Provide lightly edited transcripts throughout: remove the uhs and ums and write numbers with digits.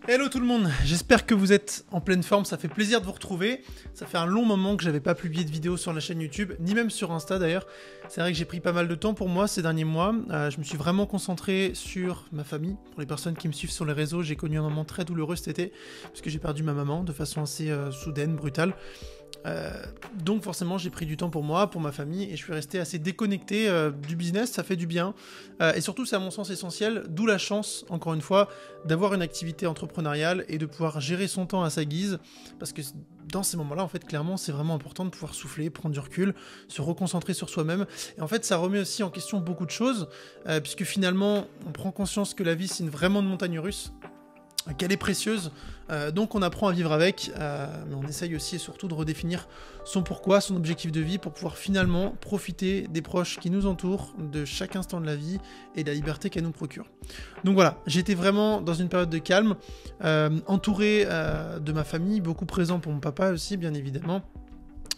Hello tout le monde, j'espère que vous êtes en pleine forme, ça fait plaisir de vous retrouver. Ça fait un long moment que j'avais pas publié de vidéo sur la chaîne YouTube, ni même sur Insta d'ailleurs. C'est vrai que j'ai pris pas mal de temps pour moi ces derniers mois. Je me suis vraiment concentré sur ma famille. Pour les personnes qui me suivent sur les réseaux, j'ai connu un moment très douloureux cet été, puisque j'ai perdu ma maman de façon assez soudaine, brutale. Donc forcément j'ai pris du temps pour moi, pour ma famille, et je suis resté assez déconnecté du business, ça fait du bien, et surtout c'est à mon sens essentiel, d'où la chance, encore une fois, d'avoir une activité entrepreneuriale et de pouvoir gérer son temps à sa guise, parce que dans ces moments-là, en fait, clairement, c'est vraiment important de pouvoir souffler, prendre du recul, se reconcentrer sur soi-même, et en fait ça remet aussi en question beaucoup de choses, puisque finalement on prend conscience que la vie c'est vraiment une montagne russe, qu'elle est précieuse, donc on apprend à vivre avec, mais on essaye aussi et surtout de redéfinir son pourquoi, son objectif de vie, pour pouvoir finalement profiter des proches qui nous entourent, de chaque instant de la vie et de la liberté qu'elle nous procure. Donc voilà, j'étais vraiment dans une période de calme, entouré de ma famille, beaucoup présent pour mon papa aussi bien évidemment,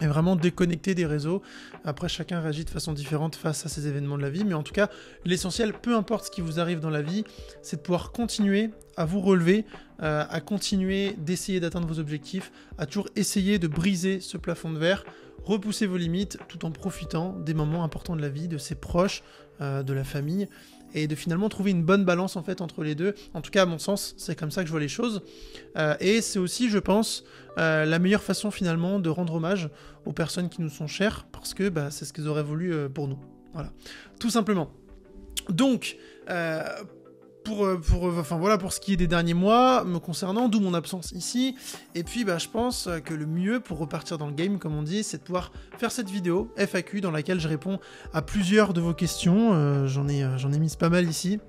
et vraiment déconnecté des réseaux. Après, chacun réagit de façon différente face à ces événements de la vie, mais en tout cas, l'essentiel, peu importe ce qui vous arrive dans la vie, c'est de pouvoir continuer à vous relever, à continuer d'essayer d'atteindre vos objectifs, à toujours essayer de briser ce plafond de verre, repousser vos limites, tout en profitant des moments importants de la vie, de ses proches, de la famille, et de finalement trouver une bonne balance en fait entre les deux. En tout cas, à mon sens, c'est comme ça que je vois les choses. Et c'est aussi, je pense, la meilleure façon finalement de rendre hommage aux personnes qui nous sont chères, parce que c'est ce qu'ils auraient voulu pour nous. Voilà, tout simplement. Donc, pour ce qui est des derniers mois me concernant, d'où mon absence ici, et puis je pense que le mieux pour repartir dans le game, comme on dit, c'est de pouvoir faire cette vidéo FAQ dans laquelle je réponds à plusieurs de vos questions. J'en ai mis pas mal ici,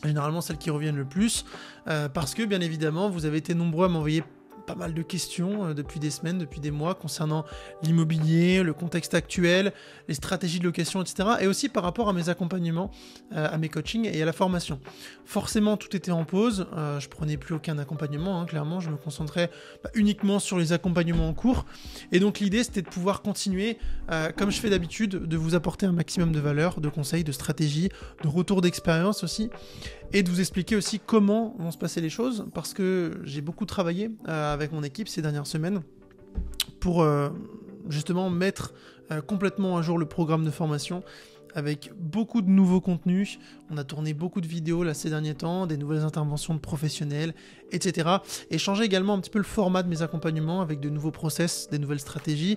généralement celles qui reviennent le plus, parce que bien évidemment vous avez été nombreux à m'envoyer pas mal de questions depuis des semaines, depuis des mois, concernant l'immobilier, le contexte actuel, les stratégies de location, etc. Et aussi par rapport à mes accompagnements, à mes coachings et à la formation. Forcément, tout était en pause, je prenais plus aucun accompagnement, clairement, je me concentrais uniquement sur les accompagnements en cours. Et donc l'idée, c'était de pouvoir continuer, comme je fais d'habitude, de vous apporter un maximum de valeur, de conseils, de stratégies, de retours d'expérience aussi, et de vous expliquer aussi comment vont se passer les choses, parce que j'ai beaucoup travaillé avec mon équipe ces dernières semaines pour justement mettre complètement à jour le programme de formation avec beaucoup de nouveaux contenus. On a tourné beaucoup de vidéos là ces derniers temps, des nouvelles interventions de professionnels, etc. Et changer également un petit peu le format de mes accompagnements avec de nouveaux process, des nouvelles stratégies.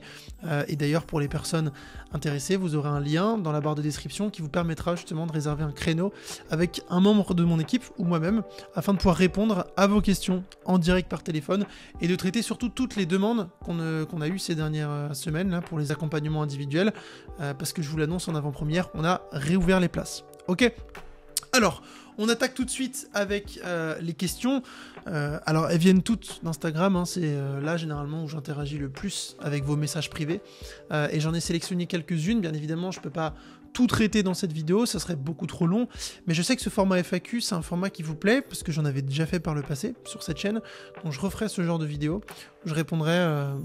Et d'ailleurs, pour les personnes intéressées, vous aurez un lien dans la barre de description qui vous permettra justement de réserver un créneau avec un membre de mon équipe ou moi-même afin de pouvoir répondre à vos questions en direct par téléphone et de traiter surtout toutes les demandes qu'on a eues ces dernières semaines là, pour les accompagnements individuels, parce que je vous l'annonce en avant-première, on a réouvert les places. Ok ? Alors, on attaque tout de suite avec les questions. Alors, elles viennent toutes d'Instagram, c'est là généralement où j'interagis le plus avec vos messages privés. Et j'en ai sélectionné quelques-unes, bien évidemment, je ne peux pas tout traiter dans cette vidéo, ça serait beaucoup trop long, mais je sais que ce format FAQ, c'est un format qui vous plaît, parce que j'en avais déjà fait par le passé sur cette chaîne, donc je referai ce genre de vidéo, où je répondrai à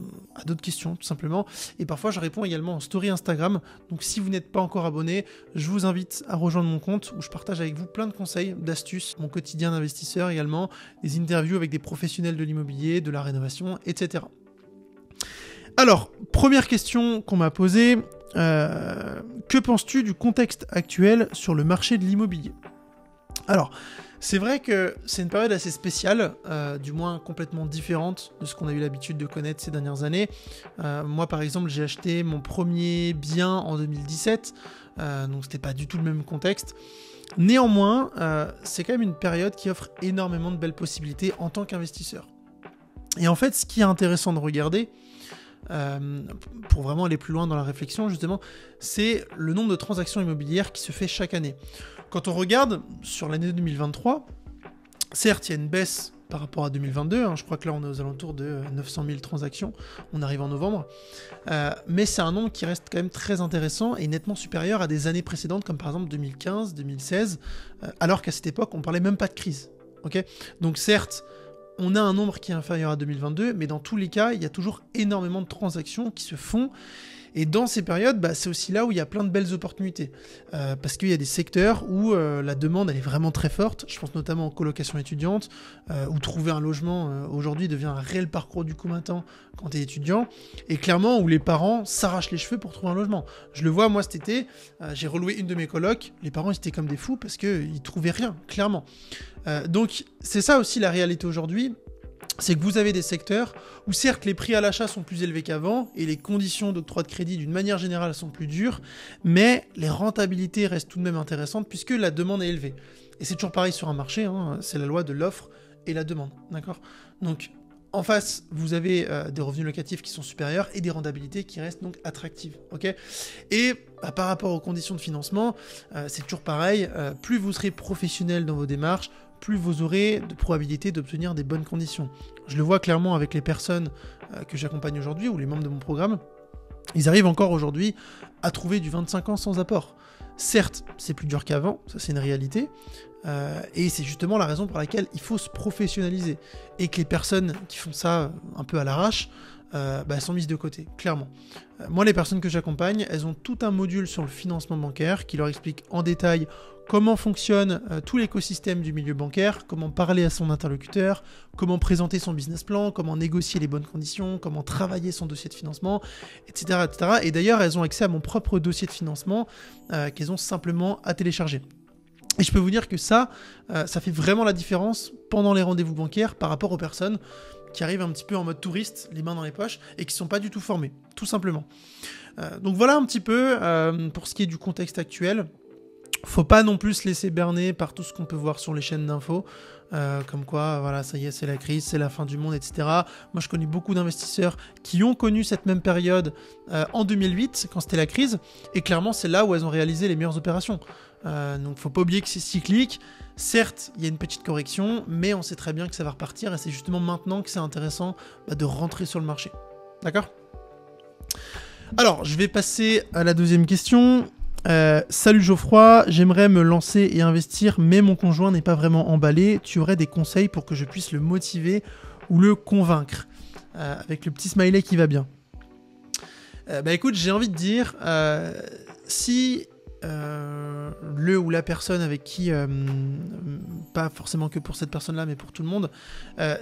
d'autres questions, tout simplement, et parfois je réponds également en story Instagram, donc si vous n'êtes pas encore abonné, je vous invite à rejoindre mon compte, où je partage avec vous plein de conseils, d'astuces, mon quotidien d'investisseur également, des interviews avec des professionnels de l'immobilier, de la rénovation, etc. Alors, première question qu'on m'a posée, que penses-tu du contexte actuel sur le marché de l'immobilier ? Alors, c'est vrai que c'est une période assez spéciale, du moins complètement différente de ce qu'on a eu l'habitude de connaître ces dernières années. Moi, par exemple, j'ai acheté mon premier bien en 2017, donc c'était pas du tout le même contexte. Néanmoins, c'est quand même une période qui offre énormément de belles possibilités en tant qu'investisseur. Et en fait, ce qui est intéressant de regarder, pour vraiment aller plus loin dans la réflexion justement, c'est le nombre de transactions immobilières qui se fait chaque année. Quand on regarde sur l'année 2023, certes il y a une baisse par rapport à 2022, je crois que là on est aux alentours de 900 000 transactions, on arrive en novembre, mais c'est un nombre qui reste quand même très intéressant et nettement supérieur à des années précédentes comme par exemple 2015, 2016, alors qu'à cette époque on parlait même pas de crise. Okay, donc certes, on a un nombre qui est inférieur à 2022, mais dans tous les cas, il y a toujours énormément de transactions qui se font. Et dans ces périodes, c'est aussi là où il y a plein de belles opportunités. Parce qu'il y a des secteurs où la demande elle est vraiment très forte. Je pense notamment aux colocations étudiantes, où trouver un logement aujourd'hui devient un réel parcours du combattant quand tu es étudiant. Et clairement, où les parents s'arrachent les cheveux pour trouver un logement. Je le vois, moi, cet été, j'ai reloué une de mes colocs. Les parents, ils étaient comme des fous parce qu'ils trouvaient rien, clairement. Donc, c'est ça aussi la réalité aujourd'hui. C'est que vous avez des secteurs où certes les prix à l'achat sont plus élevés qu'avant et les conditions d'octroi de crédit d'une manière générale sont plus dures, mais les rentabilités restent tout de même intéressantes puisque la demande est élevée. Et c'est toujours pareil sur un marché, hein, c'est la loi de l'offre et la demande, d'accord? Donc en face, vous avez des revenus locatifs qui sont supérieurs et des rentabilités qui restent donc attractives, ok? Et par rapport aux conditions de financement, c'est toujours pareil, plus vous serez professionnel dans vos démarches, plus vous aurez de probabilité d'obtenir des bonnes conditions. Je le vois clairement avec les personnes que j'accompagne aujourd'hui, ou les membres de mon programme, ils arrivent encore aujourd'hui à trouver du 25 ans sans apport. Certes, c'est plus dur qu'avant, ça c'est une réalité, et c'est justement la raison pour laquelle il faut se professionnaliser, et que les personnes qui font ça un peu à l'arrache, elles sont mises de côté, clairement. Moi, les personnes que j'accompagne, elles ont tout un module sur le financement bancaire qui leur explique en détail comment fonctionne tout l'écosystème du milieu bancaire, comment parler à son interlocuteur, comment présenter son business plan, comment négocier les bonnes conditions, comment travailler son dossier de financement, etc. etc. Et d'ailleurs, elles ont accès à mon propre dossier de financement qu'elles ont simplement à télécharger. Et je peux vous dire que ça fait vraiment la différence pendant les rendez-vous bancaires par rapport aux personnes qui arrivent un petit peu en mode touriste, les mains dans les poches, et qui ne sont pas du tout formés, tout simplement. Donc voilà un petit peu pour ce qui est du contexte actuel. Faut pas non plus se laisser berner par tout ce qu'on peut voir sur les chaînes d'infos, comme quoi, voilà, ça y est, c'est la crise, c'est la fin du monde, etc. Moi, je connais beaucoup d'investisseurs qui ont connu cette même période en 2008, quand c'était la crise, et clairement, c'est là où elles ont réalisé les meilleures opérations. Donc, faut pas oublier que c'est cyclique. Certes, il y a une petite correction, mais on sait très bien que ça va repartir, et c'est justement maintenant que c'est intéressant de rentrer sur le marché. D'accord ? Alors, je vais passer à la deuxième question. Salut Geoffroy, j'aimerais me lancer et investir, mais mon conjoint n'est pas vraiment emballé. Tu aurais des conseils pour que je puisse le motiver ou le convaincre avec le petit smiley qui va bien. Écoute, j'ai envie de dire, si le ou la personne avec qui, pas forcément que pour cette personne-là, mais pour tout le monde,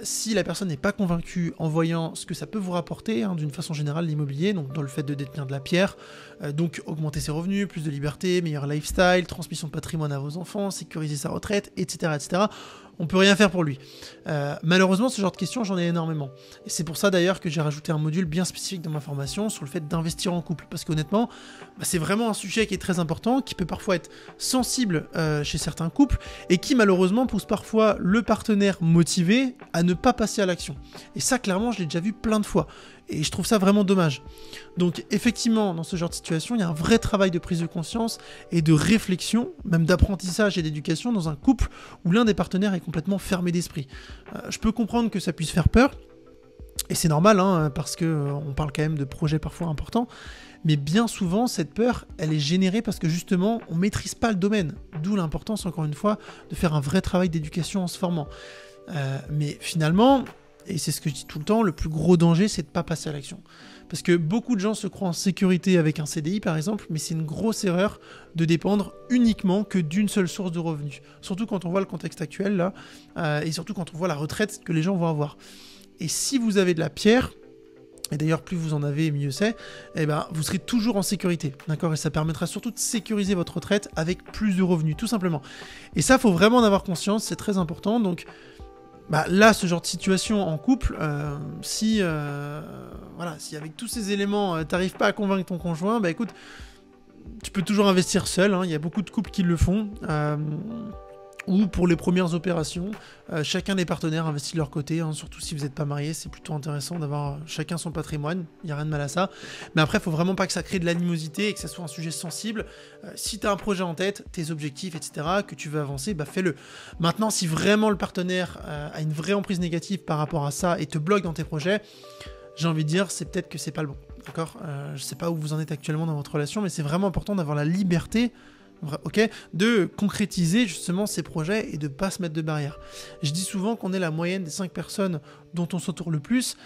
si la personne n'est pas convaincue en voyant ce que ça peut vous rapporter, d'une façon générale, l'immobilier, donc dans le fait de détenir de la pierre, donc augmenter ses revenus, plus de liberté, meilleur lifestyle, transmission de patrimoine à vos enfants, sécuriser sa retraite, etc., etc., on peut rien faire pour lui. Malheureusement, ce genre de questions, j'en ai énormément. Et c'est pour ça d'ailleurs que j'ai rajouté un module bien spécifique dans ma formation sur le fait d'investir en couple. Parce qu'honnêtement, c'est vraiment un sujet qui est très important, qui peut parfois être sensible chez certains couples, et qui malheureusement pousse parfois le partenaire motivé à ne pas passer à l'action. Et ça, clairement, je l'ai déjà vu plein de fois. Et je trouve ça vraiment dommage. Donc effectivement, dans ce genre de situation, il y a un vrai travail de prise de conscience et de réflexion, même d'apprentissage et d'éducation dans un couple où l'un des partenaires est complètement fermé d'esprit. Je peux comprendre que ça puisse faire peur, et c'est normal, parce qu'on parle quand même de projets parfois importants, mais bien souvent, cette peur, elle est générée parce que justement, on ne maîtrise pas le domaine. D'où l'importance, encore une fois, de faire un vrai travail d'éducation en se formant. Mais finalement... Et c'est ce que je dis tout le temps, le plus gros danger, c'est de ne pas passer à l'action. Parce que beaucoup de gens se croient en sécurité avec un CDI, par exemple, mais c'est une grosse erreur de dépendre uniquement que d'une seule source de revenus. Surtout quand on voit le contexte actuel, là, et surtout quand on voit la retraite que les gens vont avoir. Et si vous avez de la pierre, et d'ailleurs plus vous en avez, mieux c'est, vous serez toujours en sécurité, d'accord ? Et ça permettra surtout de sécuriser votre retraite avec plus de revenus, tout simplement. Et ça, il faut vraiment en avoir conscience, c'est très important, donc... là, ce genre de situation en couple, si avec tous ces éléments, t'arrives pas à convaincre ton conjoint, écoute, tu peux toujours investir seul, il y a beaucoup de couples qui le font, ou pour les premières opérations, chacun des partenaires investit de leur côté, surtout si vous n'êtes pas mariés, c'est plutôt intéressant d'avoir chacun son patrimoine, il n'y a rien de mal à ça, mais après, il faut vraiment pas que ça crée de l'animosité et que ça soit un sujet sensible. Si tu as un projet en tête, tes objectifs, etc., que tu veux avancer, fais-le. Maintenant, si vraiment le partenaire a une vraie emprise négative par rapport à ça et te bloque dans tes projets, j'ai envie de dire, c'est peut-être que c'est pas le bon, d'accord ? Je sais pas où vous en êtes actuellement dans votre relation, mais c'est vraiment important d'avoir la liberté, de concrétiser justement ces projets et de pas se mettre de barrières. Je dis souvent qu'on est la moyenne des 5 personnes dont on s'entoure le plus,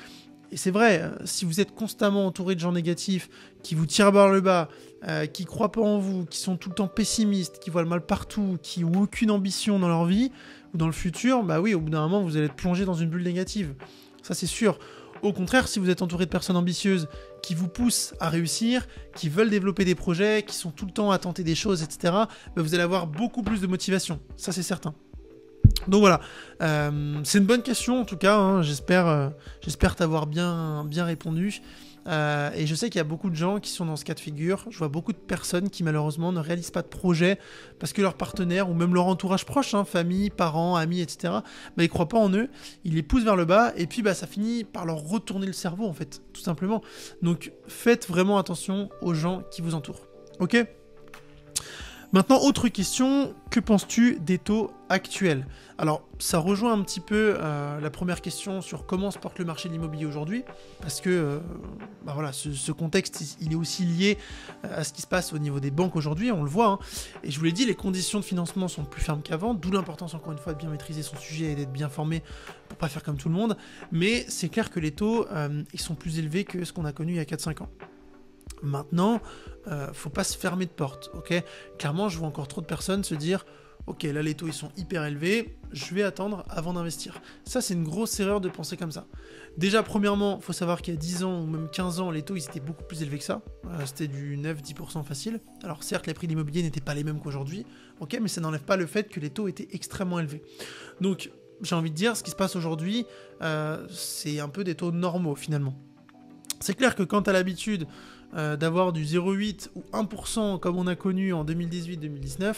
Et c'est vrai, si vous êtes constamment entouré de gens négatifs, qui vous tirent vers le bas, qui croient pas en vous, qui sont tout le temps pessimistes, qui voient le mal partout, qui n'ont aucune ambition dans leur vie ou dans le futur, bah oui, au bout d'un moment, vous allez être plongé dans une bulle négative. Ça, c'est sûr. Au contraire, si vous êtes entouré de personnes ambitieuses qui vous poussent à réussir, qui veulent développer des projets, qui sont tout le temps à tenter des choses, etc., bah vous allez avoir beaucoup plus de motivation. Ça, c'est certain. Donc voilà, c'est une bonne question en tout cas, hein. J'espère t'avoir bien répondu. Et je sais qu'il y a beaucoup de gens qui sont dans ce cas de figure. Je vois beaucoup de personnes qui malheureusement ne réalisent pas de projet parce que leur partenaire ou même leur entourage proche, hein, famille, parents, amis, etc., bah, ils croient pas en eux, ils les poussent vers le bas et puis bah, ça finit par leur retourner le cerveau en fait, tout simplement. Donc faites vraiment attention aux gens qui vous entourent. Ok ? Maintenant, autre question, que penses-tu des taux actuels ? Alors, ça rejoint un petit peu la première question sur comment se porte le marché de l'immobilier aujourd'hui, parce que bah voilà, ce contexte, il est aussi lié à ce qui se passe au niveau des banques aujourd'hui, on le voit, hein. Et je vous l'ai dit, les conditions de financement sont plus fermes qu'avant, d'où l'importance, encore une fois, de bien maîtriser son sujet et d'être bien formé pour pas faire comme tout le monde, mais c'est clair que les taux, ils sont plus élevés que ce qu'on a connu il y a 4-5 ans. Maintenant, faut pas se fermer de porte, ok ? Clairement, je vois encore trop de personnes se dire « Ok, là les taux ils sont hyper élevés, je vais attendre avant d'investir. » Ça, c'est une grosse erreur de penser comme ça. Déjà, premièrement, il faut savoir qu'il y a 10 ans ou même 15 ans, les taux ils étaient beaucoup plus élevés que ça. C'était du 9-10% facile. Alors certes, les prix de l'immobilier n'étaient pas les mêmes qu'aujourd'hui, ok, mais ça n'enlève pas le fait que les taux étaient extrêmement élevés. Donc, j'ai envie de dire, ce qui se passe aujourd'hui, c'est un peu des taux normaux finalement. C'est clair que quand tu as l'habitude d'avoir du 0,8 ou 1% comme on a connu en 2018-2019,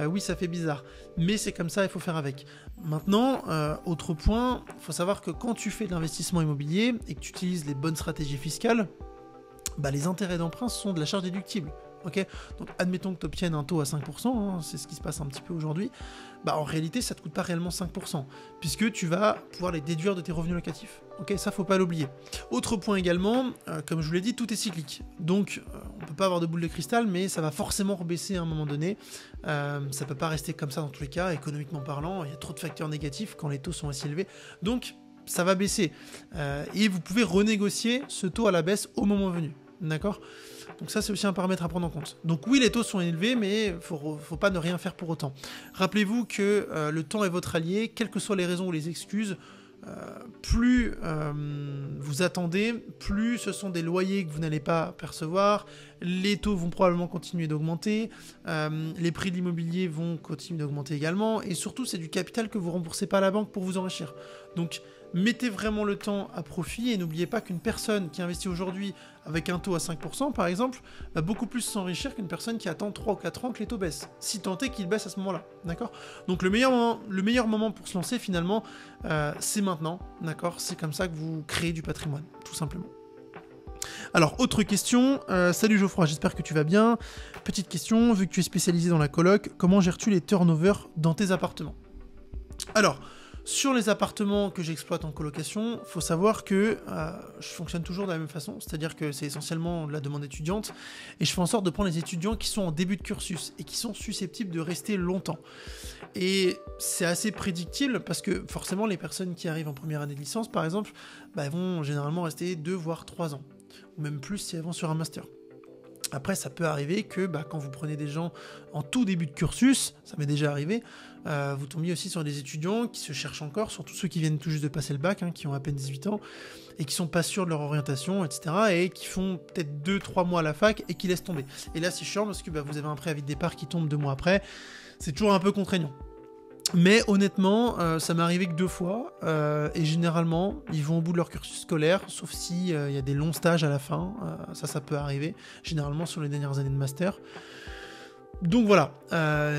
oui, ça fait bizarre. Mais c'est comme ça, il faut faire avec. Maintenant, autre point, il faut savoir que quand tu fais de l'investissement immobilier et que tu utilises les bonnes stratégies fiscales, bah, les intérêts d'emprunt sont de la charge déductible. Okay, donc admettons que tu obtiennes un taux à 5%, hein, c'est ce qui se passe un petit peu aujourd'hui, bah en réalité ça ne te coûte pas réellement 5%, puisque tu vas pouvoir les déduire de tes revenus locatifs. Ok, ça faut pas l'oublier. Autre point également, comme je vous l'ai dit, tout est cyclique. Donc on peut pas avoir de boule de cristal, mais ça va forcément rebaisser à un moment donné. Ça peut pas rester comme ça dans tous les cas, économiquement parlant, il y a trop de facteurs négatifs quand les taux sont assez élevés. Donc ça va baisser. Et vous pouvez renégocier ce taux à la baisse au moment venu. D'accord ? Donc ça, c'est aussi un paramètre à prendre en compte. Donc oui, les taux sont élevés, mais faut pas ne rien faire pour autant. Rappelez-vous que le temps est votre allié, quelles que soient les raisons ou les excuses. Plus vous attendez, plus ce sont des loyers que vous n'allez pas percevoir, les taux vont probablement continuer d'augmenter, les prix de l'immobilier vont continuer d'augmenter également, et surtout c'est du capital que vous remboursez pas à la banque pour vous enrichir. Donc mettez vraiment le temps à profit et n'oubliez pas qu'une personne qui investit aujourd'hui avec un taux à 5% par exemple, va beaucoup plus s'enrichir qu'une personne qui attend 3 ou 4 ans que les taux baissent, si tant est qu'ils baissent à ce moment-là, d'accord ? Donc le meilleur moment pour se lancer finalement, c'est maintenant, d'accord ? C'est comme ça que vous créez du patrimoine, tout simplement. Alors, autre question, salut Geoffroy, j'espère que tu vas bien. Petite question, vu que tu es spécialisé dans la coloc, comment gères-tu les turnovers dans tes appartements ? Alors, sur les appartements que j'exploite en colocation, il faut savoir que je fonctionne toujours de la même façon, c'est-à-dire que c'est essentiellement la demande étudiante, et je fais en sorte de prendre les étudiants qui sont en début de cursus et qui sont susceptibles de rester longtemps. Et c'est assez prédictible parce que forcément les personnes qui arrivent en première année de licence, par exemple, bah, elles vont généralement rester 2 voire 3 ans, ou même plus si elles vont sur un master. Après, ça peut arriver que quand vous prenez des gens en tout début de cursus, ça m'est déjà arrivé, vous tombiez aussi sur des étudiants qui se cherchent encore, surtout ceux qui viennent tout juste de passer le bac, hein, qui ont à peine 18 ans, et qui sont pas sûrs de leur orientation, etc., et qui font peut-être 2-3 mois à la fac et qui laissent tomber. Et là, c'est chiant parce que vous avez un préavis de départ qui tombe 2 mois après, c'est toujours un peu contraignant. Mais honnêtement, ça m'est arrivé que 2 fois, et généralement, ils vont au bout de leur cursus scolaire, sauf si y a des longs stages à la fin, ça peut arriver, généralement sur les dernières années de master. Donc voilà,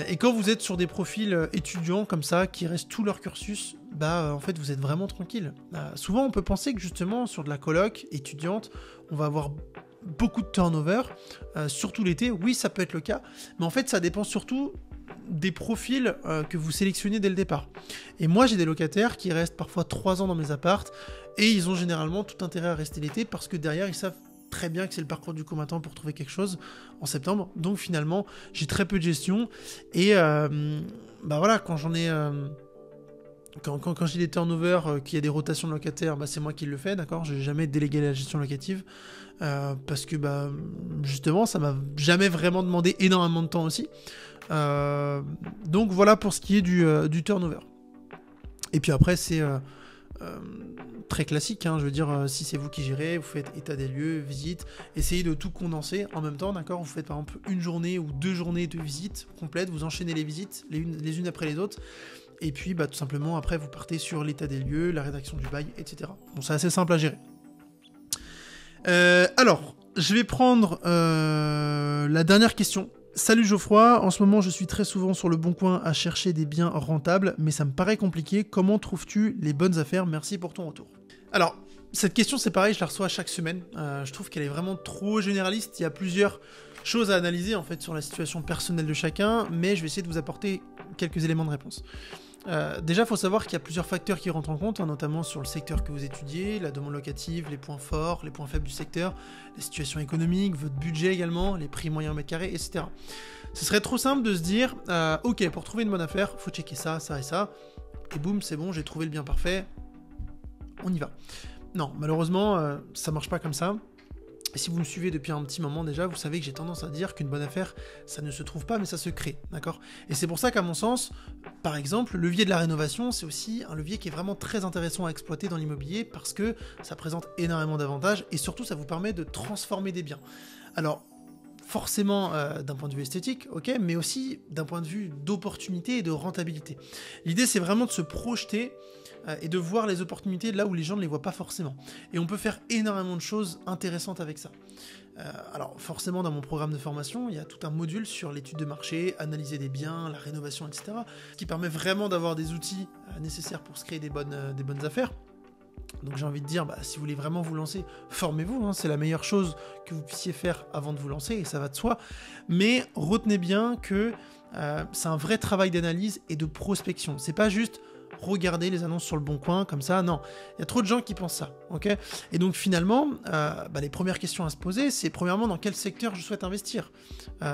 et quand vous êtes sur des profils étudiants comme ça, qui restent tout leur cursus, en fait vous êtes vraiment tranquille. Souvent on peut penser que justement sur de la coloc étudiante, on va avoir beaucoup de turnover, surtout l'été, oui ça peut être le cas, mais en fait ça dépend surtout des profils que vous sélectionnez dès le départ. Et moi j'ai des locataires qui restent parfois 3 ans dans mes appartes, et ils ont généralement tout intérêt à rester l'été, parce que derrière ils savent très bien que c'est le parcours du combattant pour trouver quelque chose en septembre, donc finalement j'ai très peu de gestion, et voilà, quand j'en ai Quand je dis des turnovers, qu'il y a des rotations de locataires, bah, c'est moi qui le fais, d'accord? J'ai jamais délégué la gestion locative, parce que bah, justement, ça m'a jamais vraiment demandé énormément de temps aussi. Donc voilà pour ce qui est du turnover. Et puis après, c'est très classique, hein, je veux dire, si c'est vous qui gérez, vous faites état des lieux, visite, essayez de tout condenser en même temps, d'accord? Vous faites par exemple une journée ou 2 journées de visite complète, vous enchaînez les visites les unes après les autres, et puis bah, tout simplement après vous partez sur l'état des lieux, la rédaction du bail, etc. Bon, c'est assez simple à gérer. Alors, je vais prendre la dernière question. Salut Geoffroy, en ce moment je suis très souvent sur le bon coin à chercher des biens rentables, mais ça me paraît compliqué. Comment trouves-tu les bonnes affaires? Merci pour ton retour. Alors, cette question c'est pareil, je la reçois chaque semaine. Je trouve qu'elle est vraiment trop généraliste. Il y a plusieurs choses à analyser en fait sur la situation personnelle de chacun, mais je vais essayer de vous apporter quelques éléments de réponse. Déjà, il faut savoir qu'il y a plusieurs facteurs qui rentrent en compte, hein, notamment sur le secteur que vous étudiez, la demande locative, les points forts, les points faibles du secteur, la situation économique, votre budget également, les prix moyens au mètre carré, etc. Ce serait trop simple de se dire, ok, pour trouver une bonne affaire, faut checker ça, ça et ça, et boum, c'est bon, j'ai trouvé le bien parfait, on y va. Non, malheureusement, ça marche pas comme ça. Et si vous me suivez depuis un petit moment déjà, vous savez que j'ai tendance à dire qu'une bonne affaire, ça ne se trouve pas, mais ça se crée, d'accord? Et c'est pour ça qu'à mon sens, par exemple, le levier de la rénovation, c'est aussi un levier qui est vraiment très intéressant à exploiter dans l'immobilier parce que ça présente énormément d'avantages et surtout ça vous permet de transformer des biens. Alors, forcément d'un point de vue esthétique, ok, mais aussi d'un point de vue d'opportunité et de rentabilité. L'idée, c'est vraiment de se projeter et de voir les opportunités là où les gens ne les voient pas forcément. Et on peut faire énormément de choses intéressantes avec ça. Alors forcément, dans mon programme de formation, il y a tout un module sur l'étude de marché, analyser des biens, la rénovation, etc. Ce qui permet vraiment d'avoir des outils nécessaires pour se créer des bonnes affaires. Donc j'ai envie de dire, bah, si vous voulez vraiment vous lancer, formez-vous, hein, c'est la meilleure chose que vous puissiez faire avant de vous lancer, et ça va de soi. Mais retenez bien que c'est un vrai travail d'analyse et de prospection. C'est pas juste regarder les annonces sur le bon coin, comme ça, non. Il y a trop de gens qui pensent ça, ok? Et donc finalement, les premières questions à se poser, c'est premièrement dans quel secteur je souhaite investir.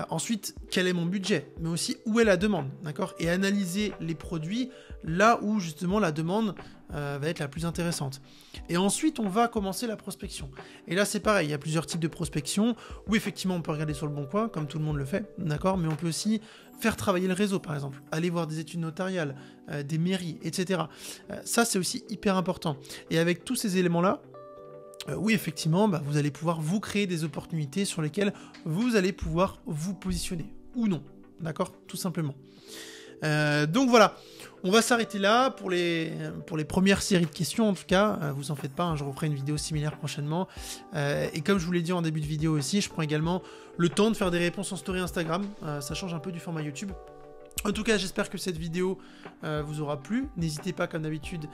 Ensuite, quel est mon budget, mais aussi où est la demande, d'accord? Et analyser les produits là où justement la demande va être la plus intéressante. Et ensuite, on va commencer la prospection. Et là, c'est pareil, il y a plusieurs types de prospection, où effectivement, on peut regarder sur le bon coin, comme tout le monde le fait, d'accord? Mais on peut aussi faire travailler le réseau, par exemple, aller voir des études notariales, des mairies, etc. Ça, c'est aussi hyper important. Et avec tous ces éléments-là, oui, effectivement, vous allez pouvoir vous créer des opportunités sur lesquelles vous allez pouvoir vous positionner, ou non, d'accord? Tout simplement. Donc voilà, on va s'arrêter là pour les premières séries de questions en tout cas, vous en faites pas, hein, je referai une vidéo similaire prochainement, et comme je vous l'ai dit en début de vidéo aussi, je prends également le temps de faire des réponses en story Instagram, ça change un peu du format YouTube. En tout cas, j'espère que cette vidéo vous aura plu, n'hésitez pas comme d'habitude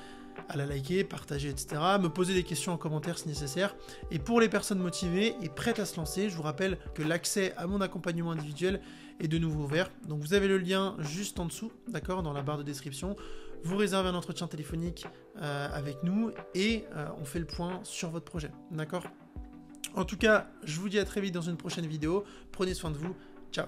à la liker, partager, etc. Me poser des questions en commentaire si nécessaire. Et pour les personnes motivées et prêtes à se lancer, je vous rappelle que l'accès à mon accompagnement individuel est de nouveau ouvert. Donc vous avez le lien juste en dessous, d'accord, dans la barre de description. Vous réservez un entretien téléphonique avec nous et on fait le point sur votre projet, d'accord? En tout cas, je vous dis à très vite dans une prochaine vidéo. Prenez soin de vous. Ciao.